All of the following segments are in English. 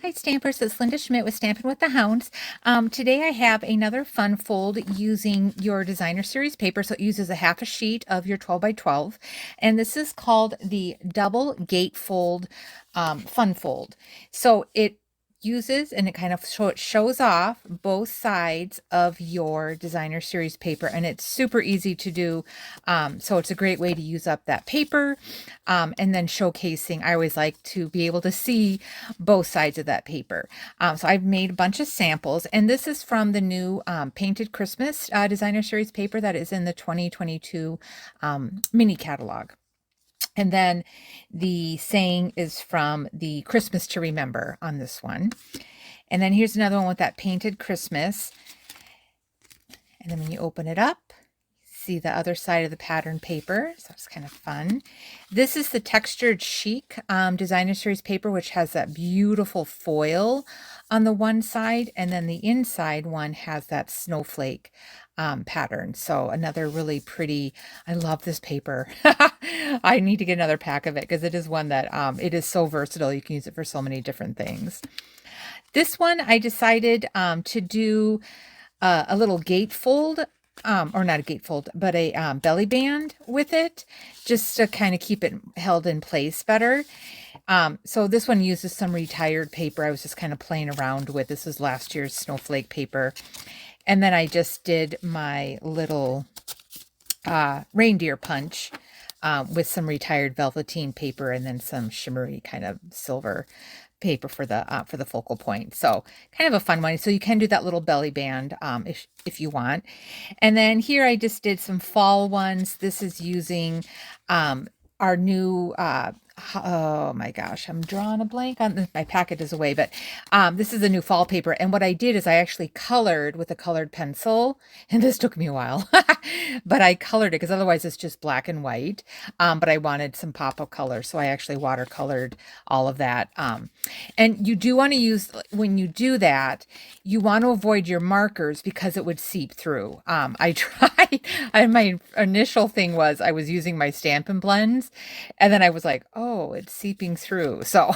Hi Stampers, it's Linda Schmidt with Stampin' with the Hounds. Today I have another fun fold using your designer series paper. So it uses a half a sheet of your 12 by 12. And this is called the double gatefold fun fold. So it uses and it kind of shows off both sides of your designer series paper, and it's super easy to do. So it's a great way to use up that paper, and then showcasing. I always like to be able to see both sides of that paper. So I've made a bunch of samples, and this is from the new Painted Christmas designer series paper that is in the 2022 mini catalog. And then the saying is from the Christmas to Remember on this one. And then here's another one with that Painted Christmas. And then when you open it up, see the other side of the pattern paper. So it's kind of fun. This is the Textured Chic designer series paper, which has that beautiful foil on the one side. And then the inside one has that snowflake pattern. So another really pretty, I love this paper. I need to get another pack of it because it is one that it is so versatile. You can use it for so many different things. This one I decided to do a little gatefold, or not a gatefold, but a belly band with it, just to kind of keep it held in place better. So this one uses some retired paper I was just kind of playing around with. This is last year's snowflake paper. And then I just did my little reindeer punch with some retired velveteen paper and then some shimmery kind of silver paper for the focal point. So kind of a fun one. So you can do that little belly band if you want. And then here I just did some fall ones. This is using our new oh my gosh, I'm drawing a blank on this. My packet is away, but this is a new fall paper. And what I did is I actually colored with a colored pencil, and this took me a while, but I colored it because otherwise it's just black and white. But I wanted some pop of color, so I actually watercolored all of that. And you do want to use, when you do that, you want to avoid your markers because it would seep through. I tried, and my initial thing was I was using my Stampin' blends, and then I was like, oh, it's seeping through. So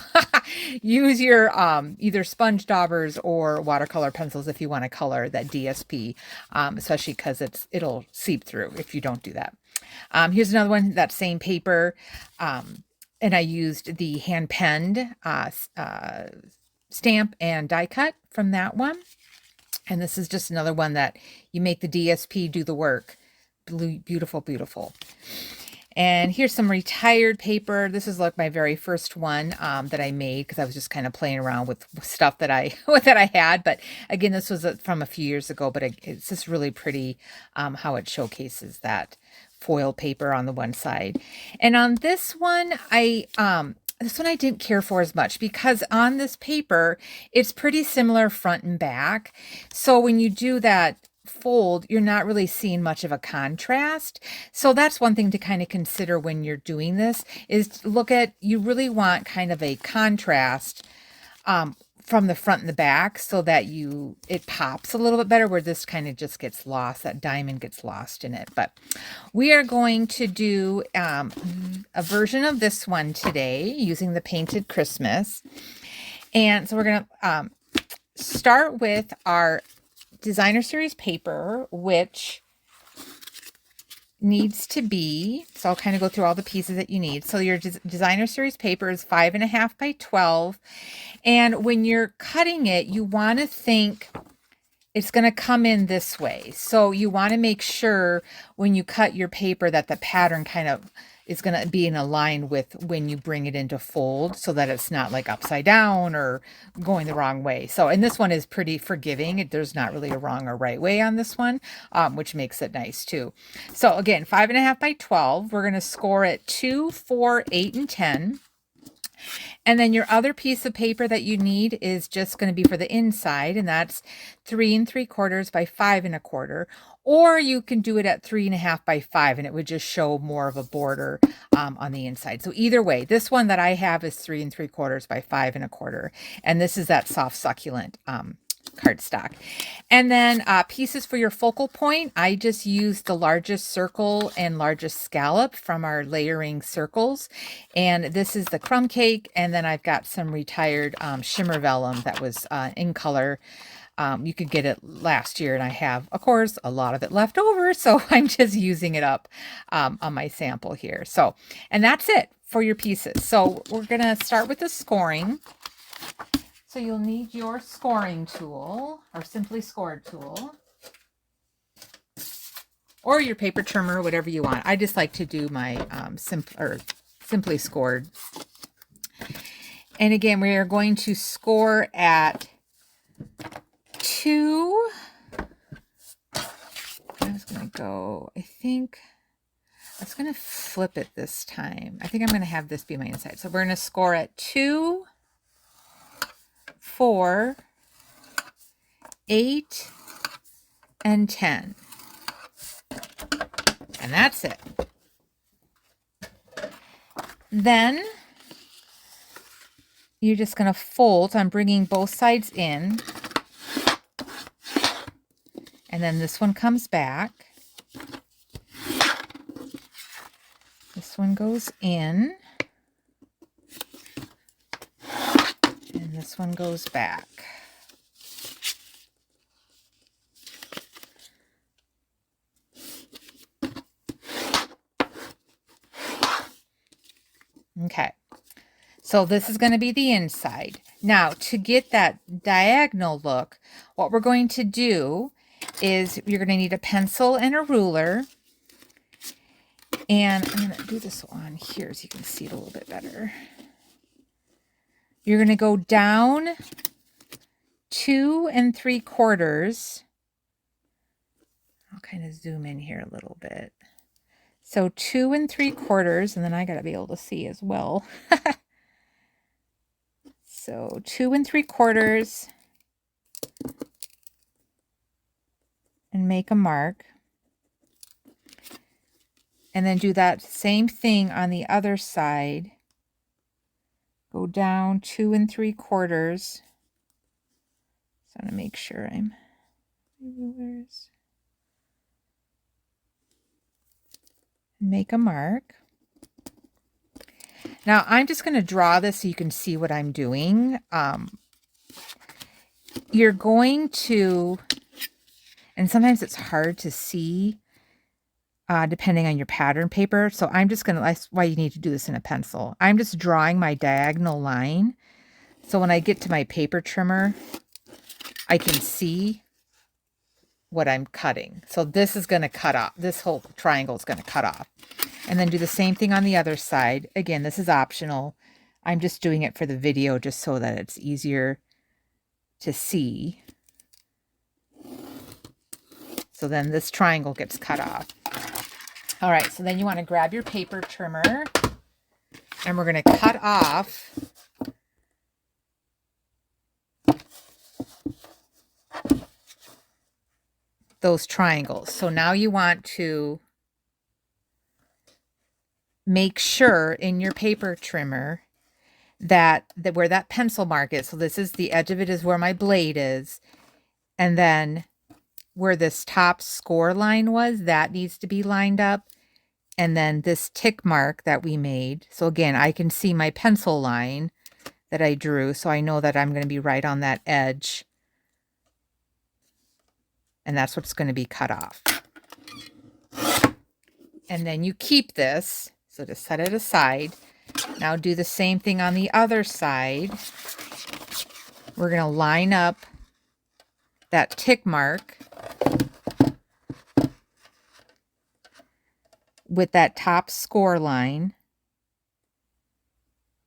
use your either sponge daubers or watercolor pencils if you want to color that DSP, especially because it'll seep through if you don't do that. Here's another one, that same paper, and I used the hand penned stamp and die cut from that one. And this is just another one that you make the DSP do the work. Beautiful, beautiful. And here's some retired paper. This is like my very first one that I made because I was just kind of playing around with stuff that I had. But again, this was from a few years ago, but it's just really pretty how it showcases that foil paper on the one side. And on this one, this one I didn't care for as much because on this paper, it's pretty similar front and back. So when you do that fold, you're not really seeing much of a contrast. So that's one thing to kind of consider when you're doing this, is look at, you really want kind of a contrast from the front and the back so that it pops a little bit better, where this kind of just gets lost, that diamond gets lost in it. But we are going to do a version of this one today using the Painted Christmas. And so we're going to start with our designer series paper, which needs to be, so I'll kind of go through all the pieces that you need. So your designer series paper is 5.5 by 12. And when you're cutting it, you want to think it's going to come in this way. So you want to make sure when you cut your paper that the pattern kind of is going to be in a line with when you bring it into fold, so that it's not like upside down or going the wrong way. So, and this one is pretty forgiving. There's not really a wrong or right way on this one, which makes it nice too. So again, 5.5 by 12, we're going to score it 2, 4, 8, and 10. And then your other piece of paper that you need is just going to be for the inside, and that's 3 3/4 by 5 1/4. Or you can do it at 3.5 by 5, and it would just show more of a border on the inside. So either way, this one that I have is 3 3/4 by 5 1/4, and this is that soft succulent cardstock. And then pieces for your focal point. I just used the largest circle and largest scallop from our layering circles. And this is the crumb cake. And then I've got some retired shimmer vellum that was in color. You could get it last year, and I have, of course, a lot of it left over, so I'm just using it up on my sample here. So, and that's it for your pieces. So we're going to start with the scoring. So you'll need your scoring tool, or Simply Scored tool, or your paper trimmer, whatever you want. I just like to do my Simply Scored. And again, we are going to score at 2. I was going to go, I think I was going to flip it this time. I think I'm going to have this be my inside. So we're going to score at 2, 4, 8, and 10. And that's it. Then you're just going to fold. I'm bringing both sides in. And then this one comes back. This one goes in. And this one goes back. Okay. So this is going to be the inside. Now, to get that diagonal look, what we're going to do is you're going to need a pencil and a ruler. And I'm going to do this on here so you can see it a little bit better. You're going to go down 2 3/4. I'll kind of zoom in here a little bit. So 2 3/4, and then I got to be able to see as well. So 2 3/4. And make a mark. And then do that same thing on the other side. Go down 2 3/4. So I'm going to make sure I'm rulers. Make a mark. Now I'm just going to draw this so you can see what I'm doing. You're going to, and sometimes it's hard to see depending on your pattern paper. So I'm just going to, that's why you need to do this in a pencil. I'm just drawing my diagonal line. So when I get to my paper trimmer, I can see what I'm cutting. So this is going to cut off. This whole triangle is going to cut off. And then do the same thing on the other side. Again, this is optional. I'm just doing it for the video just so that it's easier to see. So then this triangle gets cut off. All right, so then you want to grab your paper trimmer and we're going to cut off those triangles. So now you want to make sure in your paper trimmer that where that pencil mark is, so this is the edge of it is where my blade is, and then where this top score line was, that needs to be lined up, and then this tick mark that we made. So again, I can see my pencil line that I drew, so I know that I'm going to be right on that edge, and that's what's going to be cut off. And then you keep this, so just set it aside. Now do the same thing on the other side. We're going to line up that tick mark with that top score line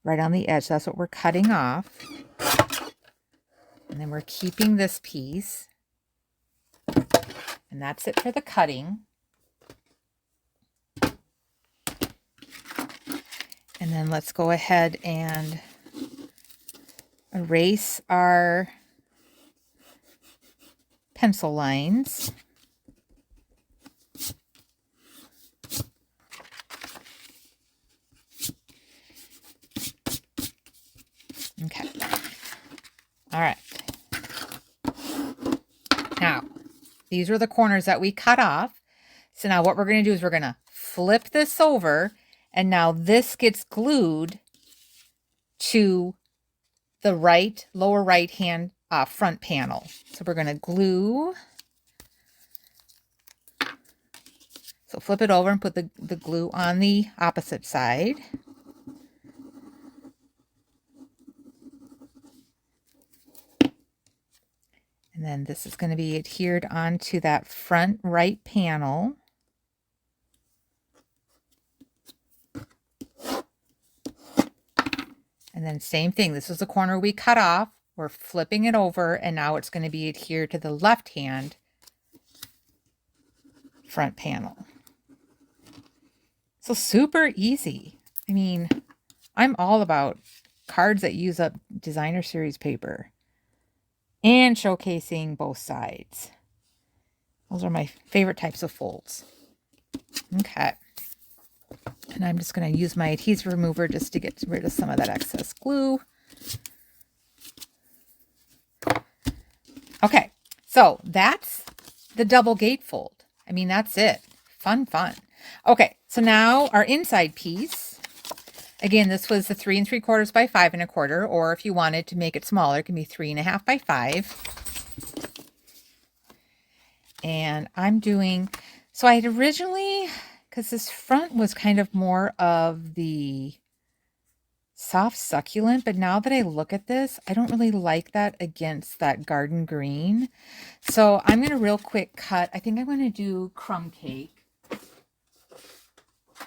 right on the edge. That's what we're cutting off. And then we're keeping this piece. And that's it for the cutting. And then let's go ahead and erase our pencil lines. Okay. All right. These were the corners that we cut off. So now what we're going to do is we're going to flip this over, and now this gets glued to the lower right hand front panel. So we're going to glue. So flip it over and put the glue on the opposite side. And then this is going to be adhered onto that front right panel. And then same thing. This is the corner we cut off. We're flipping it over, and now it's going to be adhered to the left hand front panel. So super easy. I mean, I'm all about cards that use up designer series paper and showcasing both sides. Those are my favorite types of folds. Okay. And I'm just going to use my adhesive remover just to get rid of some of that excess glue. Okay, so that's the double gatefold. I mean, that's it. Fun, fun. Okay, so now our inside piece. Again, this was the 3 3/4 by 5 1/4, or if you wanted to make it smaller, it can be 3 1/2 by 5. And I'm doing, so I had originally, because this front was kind of more of the soft succulent, but now that I look at this, I don't really like that against that garden green. So I'm going to real quick cut. I think I'm going to do crumb cake.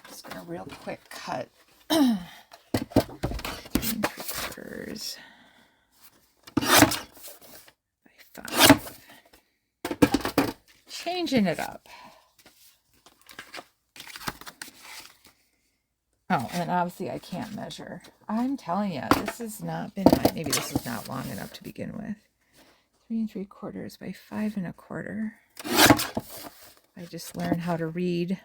Just going to real quick cut 3 3/4 by 5. Changing it up. Oh, and then obviously I can't measure. I'm telling you, this has not been, maybe this is not long enough to begin with. 3 3/4 by 5 1/4. I just learned how to read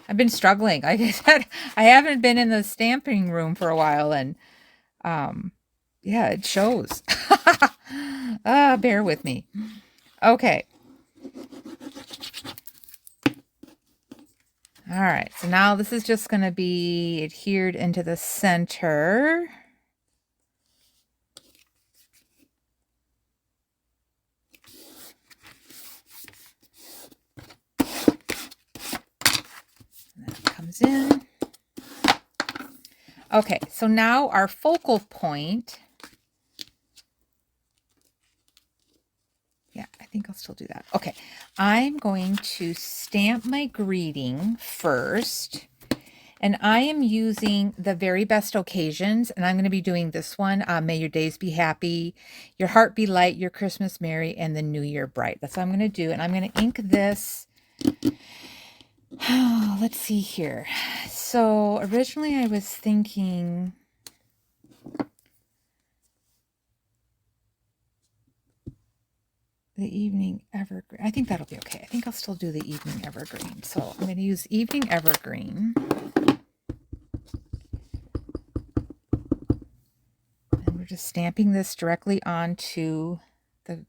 I've been struggling. Like I said, I haven't been in the stamping room for a while, and yeah, it shows. Bear with me. Okay. All right, so now this is just going to be adhered into the center. And that comes in. Okay, so now our focal point. Yeah, I think I'll still do that. Okay, I'm going to stamp my greeting first. And I am using the Very Best Occasions, and I'm going to be doing this one. May your days be happy, your heart be light, your Christmas merry, and the new year bright. That's what I'm going to do. And I'm going to ink this. Oh, let's see here. So originally I was thinking... the Evening Evergreen. I think that'll be okay. I think I'll still do the Evening Evergreen. So I'm going to use Evening Evergreen. And we're just stamping this directly onto the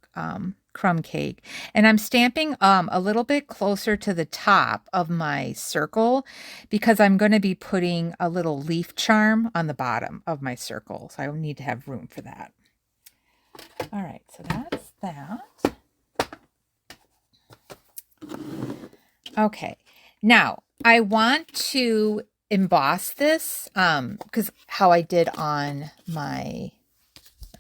crumb cake. And I'm stamping a little bit closer to the top of my circle because I'm going to be putting a little leaf charm on the bottom of my circle. So I will need to have room for that. All right, so that's that. Okay, now I want to emboss this because how I did on my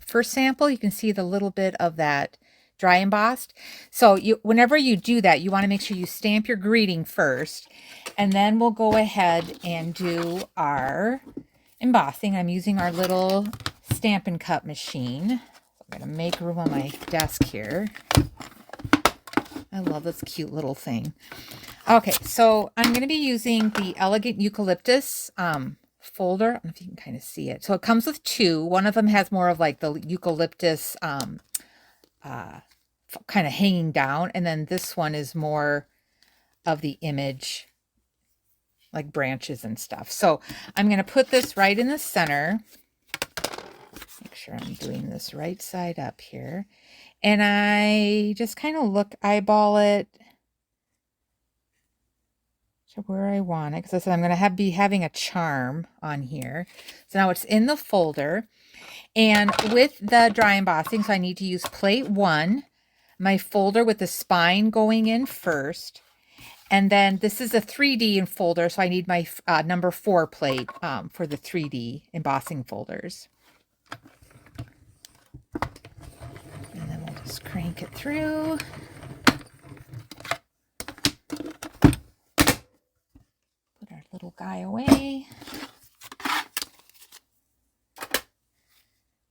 first sample, you can see the little bit of that dry embossed. So whenever you do that, you want to make sure you stamp your greeting first, and then we'll go ahead and do our embossing. I'm using our little Stampin' Cup machine. I'm going to make room on my desk here. I love this cute little thing. Okay, so I'm going to be using the Elegant Eucalyptus folder. I don't know if you can kind of see it. So it comes with two. One of them has more of like the eucalyptus kind of hanging down. And then this one is more of the image, like branches and stuff. So I'm going to put this right in the center. Make sure I'm doing this right side up here. And I just kind of eyeball it to where I want it, because I said I'm going to be having a charm on here. So now it's in the folder. And with the dry embossing, so I need to use plate 1, my folder with the spine going in first. And then this is a 3D folder, so I need my number 4 plate for the 3D embossing folders. And then we'll just crank it through. Put our little guy away.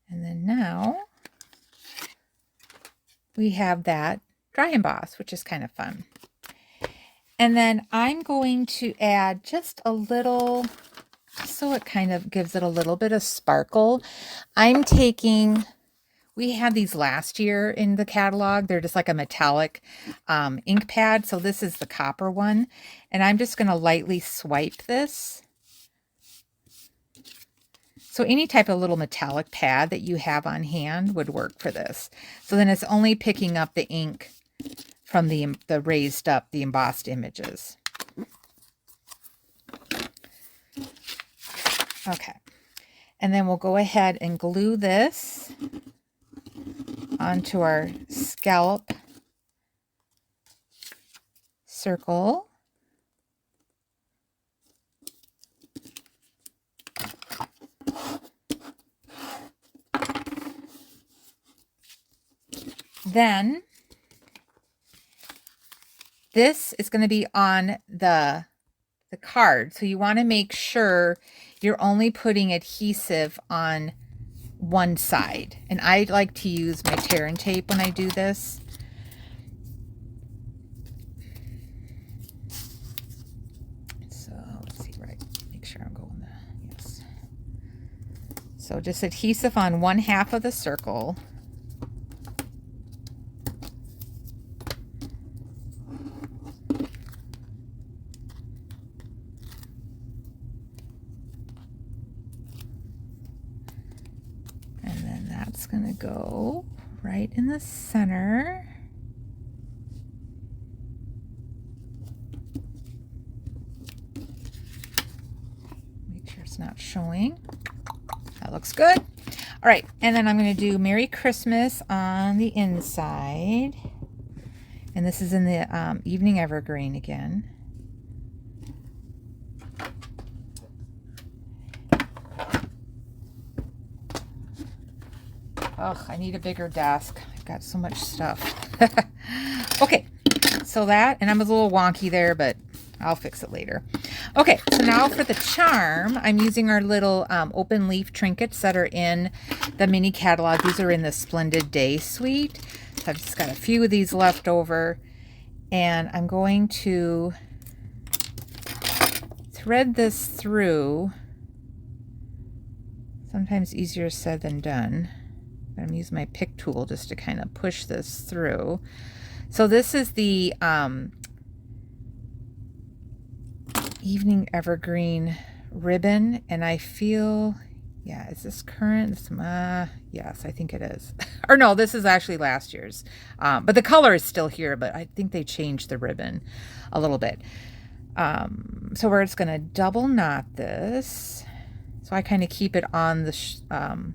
And then now we have that dry emboss, which is kind of fun. And then I'm going to add just a little, so it kind of gives it a little bit of sparkle. We had these last year in the catalog. They're just like a metallic ink pad. So this is the copper one. And I'm just going to lightly swipe this. So any type of little metallic pad that you have on hand would work for this. So then it's only picking up the ink from the raised up, the embossed images. Okay. And then we'll go ahead and glue this onto our scallop circle. Then this is going to be on the card. So you want to make sure you're only putting adhesive on one side. And I like to use my tear and tape when I do this. So let's see, right, make sure I'm going there. Yes. So just adhesive on one half of the circle. It's going to go right in the center. Make sure it's not showing. That looks good. All right, and then I'm going to do Merry Christmas on the inside. And this is in the Evening Evergreen again. Ugh, I need a bigger desk. I've got so much stuff. Okay, so that, and I'm a little wonky there, but I'll fix it later. Okay, so now for the charm, I'm using our little open leaf trinkets that are in the mini catalog. These are in the Splendid Day suite. So I've just got a few of these left over, and I'm going to thread this through. Sometimes easier said than done. I'm going to use my pick tool just to kind of push this through. So this is the Evening Evergreen ribbon, and I feel, yeah, is this current? Yes, I think it is. Or no, this is actually last year's. But the color is still here, but I think they changed the ribbon a little bit. So we're just going to double knot this. So I kind of keep it on the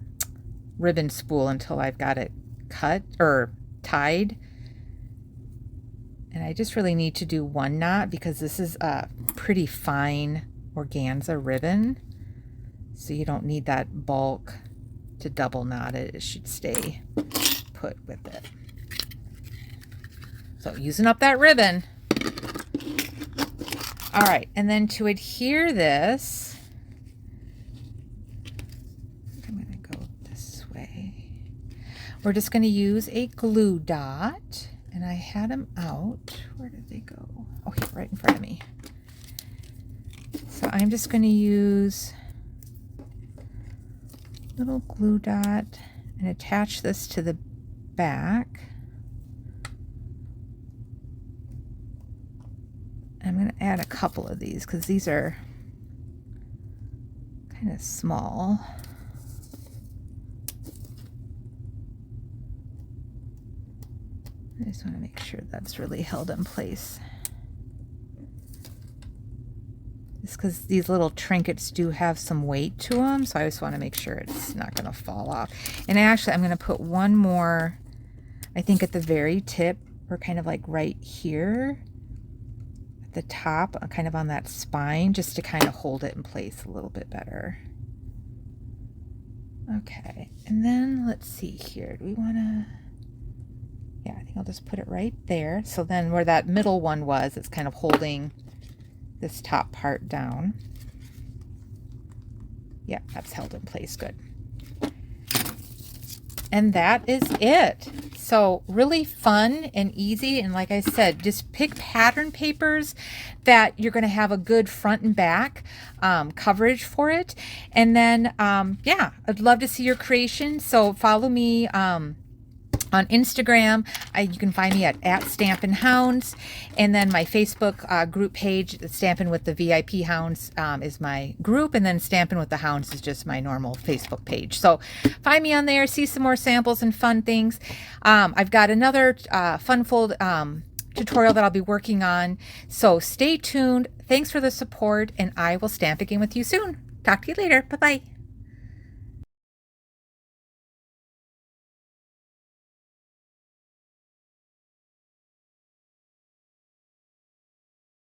ribbon spool until I've got it cut or tied. And I just really need to do one knot because this is a pretty fine organza ribbon. So you don't need that bulk to double knot it. It should stay put with it. So using up that ribbon. All right, and then to adhere this, we're just going to use a glue dot, and I had them out. Where did they go? Oh, here, right in front of me. So I'm just going to use a little glue dot and attach this to the back. I'm going to add a couple of these because these are kind of small. just want to make sure that's really held in place. Just because these little trinkets do have some weight to them, so I just want to make sure it's not going to fall off. And actually, I'm going to put one more, I think, at the very tip, or kind of like right here at the top, kind of on that spine, just to kind of hold it in place a little bit better. Okay, and then let's see here. Do we want to... Yeah, I think I'll just put it right there. So then where that middle one was, it's kind of holding this top part down. Yeah, that's held in place good. And that is it. So really fun and easy. And like I said, just pick pattern papers that you're going to have a good front and back coverage for it. And then, yeah, I'd love to see your creation. So follow me on Instagram. You can find me at Stampin' Hounds, and then my Facebook group page, Stampin' with the VIP Hounds, is my group, and then Stampin' with the Hounds is just my normal Facebook page. So find me on there, see some more samples and fun things. I've got another fun fold tutorial that I'll be working on, so stay tuned. Thanks for the support, and I will stamp again with you soon. Talk to you later. Bye-bye.